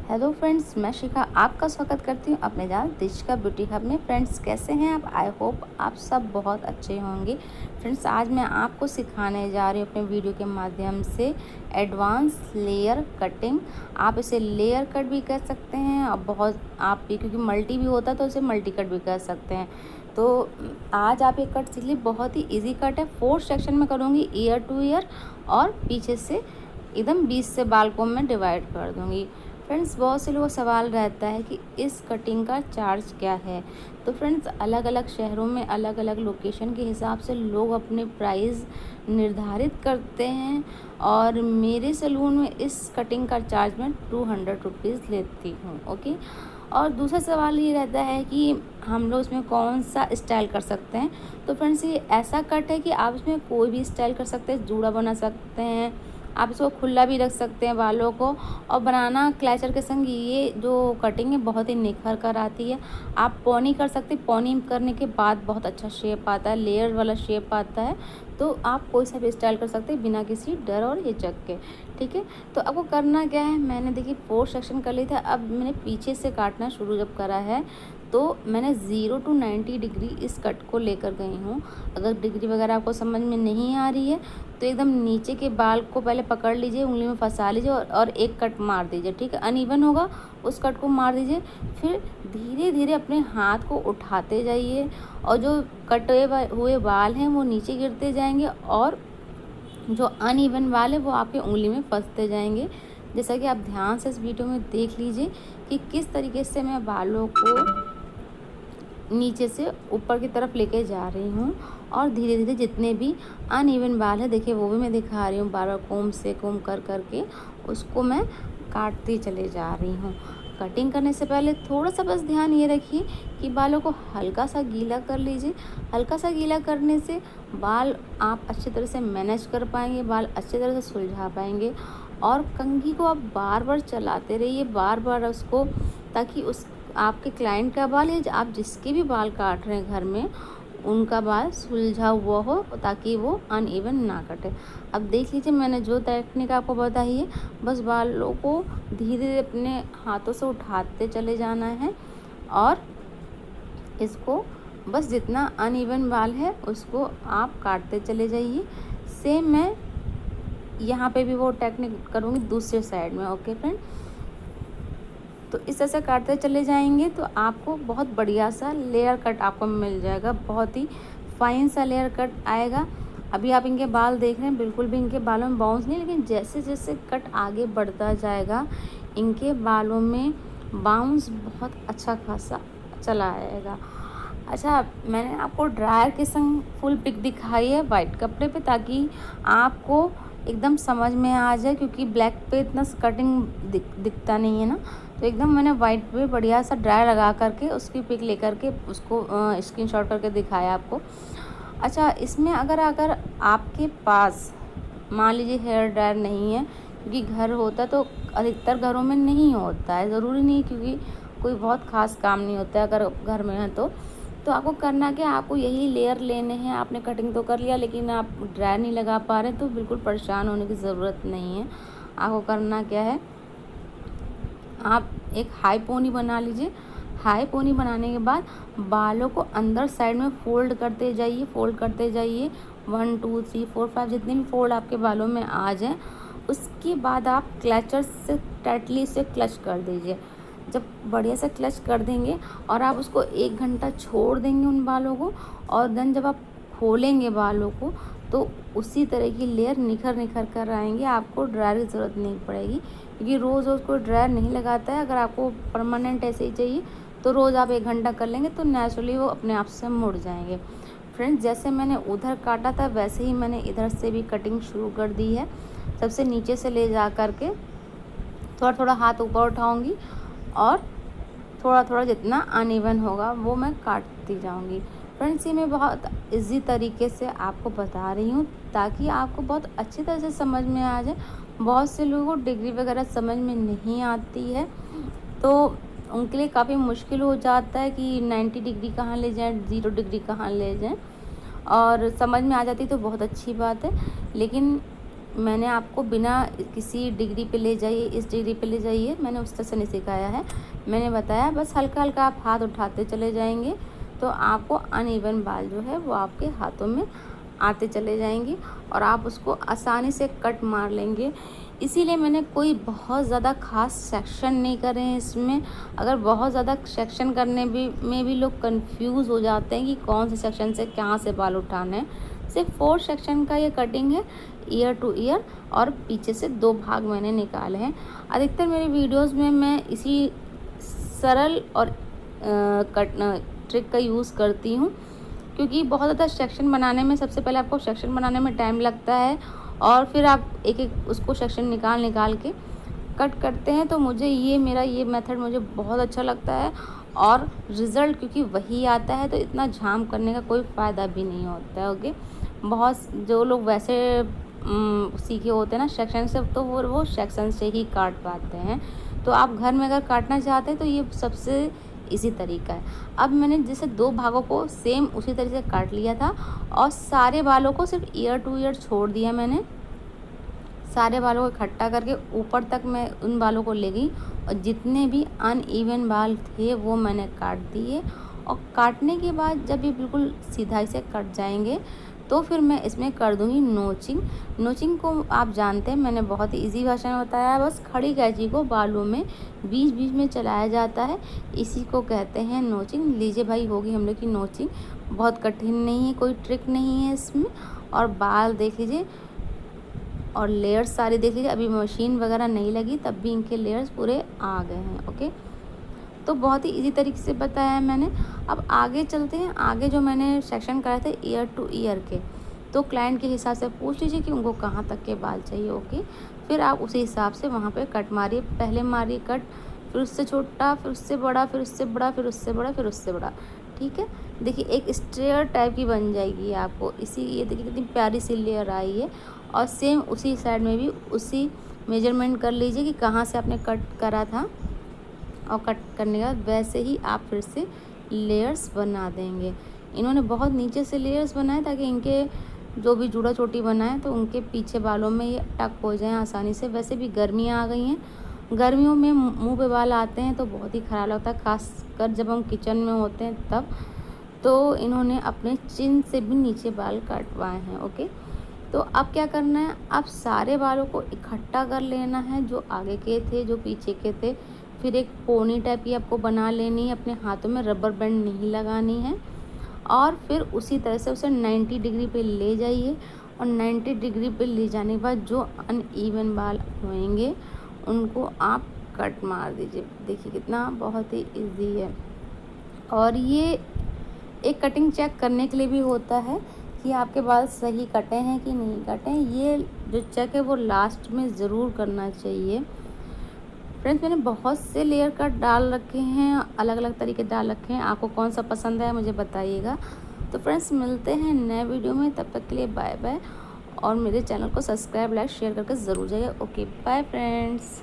Hello friends, मैं शिखा आपका स्वागत करती हूँ अपने चैनल दिशिका ब्यूटी हब में। फ्रेंड्स, कैसे हैं आप? आई होप आप सब बहुत अच्छे होंगे। फ्रेंड्स, आज मैं आपको सिखाने जा रही हूँ अपने वीडियो के माध्यम से एडवांस लेयर कटिंग। आप इसे लेयर कट भी कर सकते हैं और बहुत आप क्योंकि मल्टी भी होता है तो इसे मल्टी कट भी कर सकते हैं। तो आज आप ये कट सीख ली, बहुत ही ईजी कट है। 4 सेक्शन में करूँगी, ईयर टू ईयर और पीछे से एकदम 20 से बाल को मैं डिवाइड कर दूँगी। फ्रेंड्स, बहुत से लोगों का सवाल रहता है कि इस कटिंग का चार्ज क्या है। तो फ्रेंड्स, अलग अलग शहरों में अलग अलग लोकेशन के हिसाब से लोग अपने प्राइस निर्धारित करते हैं और मेरे सैलून में इस कटिंग का चार्ज मैं 200 रुपीज़ लेती हूँ। ओके। और दूसरा सवाल ये रहता है कि हम लोग इसमें कौन सा स्टाइल कर सकते हैं। तो फ्रेंड्स, ये ऐसा कट है कि आप इसमें कोई भी स्टाइल कर सकते हैं। जूड़ा बना सकते हैं, आप इसको खुला भी रख सकते हैं बालों को। और बनाना क्लचर के संग ये जो कटिंग है बहुत ही निखर कर आती है। आप पोनी कर सकते हैं, पोनी करने के बाद बहुत अच्छा शेप आता है, लेयर वाला शेप आता है। तो आप कोई सा भी स्टाइल कर सकते हैं बिना किसी डर और हिचक के। ठीक है, तो आपको करना क्या है, मैंने देखिए 4 सेक्शन कर लिया था। अब मैंने पीछे से काटना शुरू जब करा है तो मैंने 0 टू 90 डिग्री इस कट को लेकर गई हूँ। अगर डिग्री वगैरह आपको समझ में नहीं आ रही है तो एकदम नीचे के बाल को पहले पकड़ लीजिए, उंगली में फंसा लीजिए और एक कट मार दीजिए। ठीक है, अनइवन होगा उस कट को मार दीजिए। फिर धीरे धीरे अपने हाथ को उठाते जाइए और जो कटे हुए बाल हैं वो नीचे गिरते जाएंगे और जो अनइवन बाल है वो आपके उंगली में फंसते जाएंगे। जैसा कि आप ध्यान से इस वीडियो में देख लीजिए कि किस तरीके से मैं बालों को नीचे से ऊपर की तरफ लेके जा रही हूँ और धीरे धीरे जितने भी अनइवन बाल है देखिए वो भी मैं दिखा रही हूँ। बार बार कोम से कोम कर करके उसको मैं काटती चले जा रही हूँ। कटिंग करने से पहले थोड़ा सा बस ध्यान ये रखिए कि बालों को हल्का सा गीला कर लीजिए। हल्का सा गीला करने से बाल आप अच्छी तरह से मैनेज कर पाएंगे, बाल अच्छी तरह से सुलझा पाएंगे। और कंघी को आप बार बार चलाते रहिए, बार बार उसको, ताकि उस आपके क्लाइंट का बाल या आप जिसके भी बाल काट रहे हैं घर में उनका बाल सुलझा हुआ हो ताकि वो अनइवन ना कटे। अब देख लीजिए मैंने जो टेक्निक आपको बताई है, बस बालों को धीरे धीरे अपने हाथों से उठाते चले जाना है और इसको बस जितना अनइवन बाल है उसको आप काटते चले जाइए। सेम मैं यहाँ पे भी वो टेक्निक करूँगी दूसरे साइड में। ओके फ्रेंड, तो इस तरह से काटते चले जाएंगे तो आपको बहुत बढ़िया सा लेयर कट आपको मिल जाएगा, बहुत ही फाइन सा लेयर कट आएगा। अभी आप इनके बाल देख रहे हैं, बिल्कुल भी इनके बालों में बाउंस नहीं, लेकिन जैसे जैसे कट आगे बढ़ता जाएगा इनके बालों में बाउंस बहुत अच्छा खासा चला आएगा। अच्छा, मैंने आपको ड्रायर के संग फुल पिक दिखाई है वाइट कपड़े पे ताकि आपको एकदम समझ में आ जाए, क्योंकि ब्लैक पे इतना कटिंग दिखता नहीं है ना। तो एकदम मैंने वाइट पे बढ़िया सा ड्रायर लगा करके उसकी पिक लेकर के उसको स्क्रीनशॉट करके दिखाया आपको। अच्छा, इसमें अगर आपके पास मान लीजिए हेयर ड्रायर नहीं है, क्योंकि घर होता है तो अधिकतर घरों में नहीं होता है, ज़रूरी नहीं क्योंकि कोई बहुत ख़ास काम नहीं होता है अगर घर में है तो आपको करना क्या, आपको यही लेयर लेने हैं। आपने कटिंग तो कर लिया लेकिन आप ड्रायर नहीं लगा पा रहे तो बिल्कुल परेशान होने की ज़रूरत नहीं है। आपको करना क्या है, आप एक हाई पोनी बना लीजिए। हाई पोनी बनाने के बाद बालों को अंदर साइड में फोल्ड करते जाइए, फोल्ड करते जाइए 1 2 3 4 5 जितने भी फोल्ड आपके बालों में आ जाए। उसके बाद आप क्लचर से टाइटली से क्लच कर दीजिए। जब बढ़िया से क्लच कर देंगे और आप उसको 1 घंटा छोड़ देंगे उन बालों को, और देन जब आप खोलेंगे बालों को तो उसी तरह की लेयर निखर निखर कर आएंगे। आपको ड्रायर की ज़रूरत नहीं पड़ेगी क्योंकि रोज़ रोज़ कोई ड्रायर नहीं लगाता है। अगर आपको परमानेंट ऐसे ही चाहिए तो रोज़ आप 1 घंटा कर लेंगे तो नेचुरली वो अपने आप से मुड़ जाएंगे। फ्रेंड्स, जैसे मैंने उधर काटा था वैसे ही मैंने इधर से भी कटिंग शुरू कर दी है। सबसे नीचे से ले जा कर के थोड़ा थोड़ा हाथ ऊपर उठाऊँगी और थोड़ा थोड़ा जितना अनइवन होगा वो मैं काटती जाऊंगी। फ्रेंड्स, ये मैं बहुत इजी तरीके से आपको बता रही हूँ ताकि आपको बहुत अच्छी तरह से समझ में आ जाए। बहुत से लोगों को डिग्री वगैरह समझ में नहीं आती है तो उनके लिए काफ़ी मुश्किल हो जाता है कि 90 डिग्री कहाँ ले जाएं, 0 डिग्री कहाँ ले जाएं। और समझ में आ जाती तो बहुत अच्छी बात है, लेकिन मैंने आपको बिना किसी डिग्री पे ले जाइए, इस डिग्री पे ले जाइए, मैंने उस तरह से नहीं सिखाया है। मैंने बताया बस हल्का हल्का आप हाथ उठाते चले जाएंगे तो आपको अनइवन बाल जो है वो आपके हाथों में आते चले जाएंगे और आप उसको आसानी से कट मार लेंगे। इसीलिए मैंने कोई बहुत ज़्यादा ख़ास सेक्शन नहीं करे हैं इसमें। अगर बहुत ज़्यादा सेक्शन करने में भी लोग कंफ्यूज हो जाते हैं कि कौन से सेक्शन से कहाँ से बाल उठाने हैं। सिर्फ 4 सेक्शन का ये कटिंग है, ईयर टू ईयर, और पीछे से 2 भाग मैंने निकाले हैं। अधिकतर मेरे वीडियोज़ में मैं इसी सरल और ट्रिक का यूज़ करती हूँ, क्योंकि बहुत ज़्यादा सेक्शन बनाने में, सबसे पहले आपको सेक्शन बनाने में टाइम लगता है और फिर आप एक एक उसको सेक्शन निकाल के कट करते हैं। तो मुझे मेरा ये मेथड मुझे बहुत अच्छा लगता है और रिज़ल्ट क्योंकि वही आता है, तो इतना झाम करने का कोई फ़ायदा भी नहीं होता है। ओके, बहुत जो लोग वैसे सीखे होते हैं ना सेक्शन से, तो वो सेक्शन से ही काट पाते हैं। तो आप घर में अगर काटना चाहते हैं तो ये सबसे इसी तरीका है। अब मैंने जैसे 2 भागों को सेम उसी तरीके से काट लिया था और सारे बालों को सिर्फ ईयर टू ईयर छोड़ दिया। मैंने सारे बालों को इकट्ठा करके ऊपर तक मैं उन बालों को ले गई और जितने भी अनइवन बाल थे वो मैंने काट दिए। और काटने के बाद जब ये बिल्कुल सीधा से कट जाएंगे तो फिर मैं इसमें कर दूंगी नोचिंग। नोचिंग को आप जानते हैं, मैंने बहुत ही ईजी भाषा में बताया है। बस खड़ी कैंची को बालों में बीच बीच में चलाया जाता है, इसी को कहते हैं नोचिंग। लीजिए भाई, होगी हम लोग की नोचिंग। बहुत कठिन नहीं है, कोई ट्रिक नहीं है इसमें। और बाल देख लीजिए और लेयर्स सारे देख लीजिए। अभी मशीन वगैरह नहीं लगी तब भी इनके लेयर्स पूरे आ गए हैं। ओके, तो बहुत ही इजी तरीके से बताया है मैंने। अब आगे चलते हैं। आगे जो मैंने सेक्शन कराए थे ईयर टू ईयर के, तो क्लाइंट के हिसाब से पूछ लीजिए कि उनको कहाँ तक के बाल चाहिए। ओके, फिर आप उसी हिसाब से वहाँ पे कट मारिए। पहले मारिए कट, फिर उससे छोटा, फिर उससे बड़ा, फिर उससे बड़ा, फिर उससे बड़ा, फिर उससे बड़ा। ठीक है, देखिए एक स्ट्रेयर टाइप की बन जाएगी आपको। ये देखिए कितनी प्यारी सी लेयर आई है। और सेम उसी साइड में भी उसी मेजरमेंट कर लीजिए कि कहाँ से आपने कट करा था, और कट करने के बाद वैसे ही आप फिर से लेयर्स बना देंगे। इन्होंने बहुत नीचे से लेयर्स बनाए ताकि इनके जो भी जुड़ा चोटी बनाए तो उनके पीछे बालों में ये टक हो जाए आसानी से। वैसे भी गर्मियाँ आ गई हैं, गर्मियों में मुंह पे बाल आते हैं तो बहुत ही ख़राब लगता है, खासकर जब हम किचन में होते हैं तब। तो इन्होंने अपने चिन से भी नीचे बाल कटवाए हैं। ओके, तो अब क्या करना है, अब सारे बालों को इकट्ठा कर लेना है, जो आगे के थे, जो पीछे के थे। फिर एक पोनी टाइप की आपको बना लेनी है। अपने हाथों में रबर बैंड नहीं लगानी है। और फिर उसी तरह से उसे 90 डिग्री पे ले जाइए और 90 डिग्री पे ले जाने के बाद जो अनइवन बाल होंगे उनको आप कट मार दीजिए। देखिए कितना बहुत ही इजी है। और ये एक कटिंग चेक करने के लिए भी होता है कि आपके बाल सही कटे हैं कि नहीं कटे हैं। ये जो चेक है वो लास्ट में ज़रूर करना चाहिए। फ्रेंड्स, मैंने बहुत से लेयर कट डाल रखे हैं, अलग अलग तरीके डाल रखे हैं। आपको कौन सा पसंद है मुझे बताइएगा। तो फ्रेंड्स, मिलते हैं नए वीडियो में, तब तक के लिए बाय बाय। और मेरे चैनल को सब्सक्राइब, लाइक, शेयर करके ज़रूर जाइए। Okay, bye friends.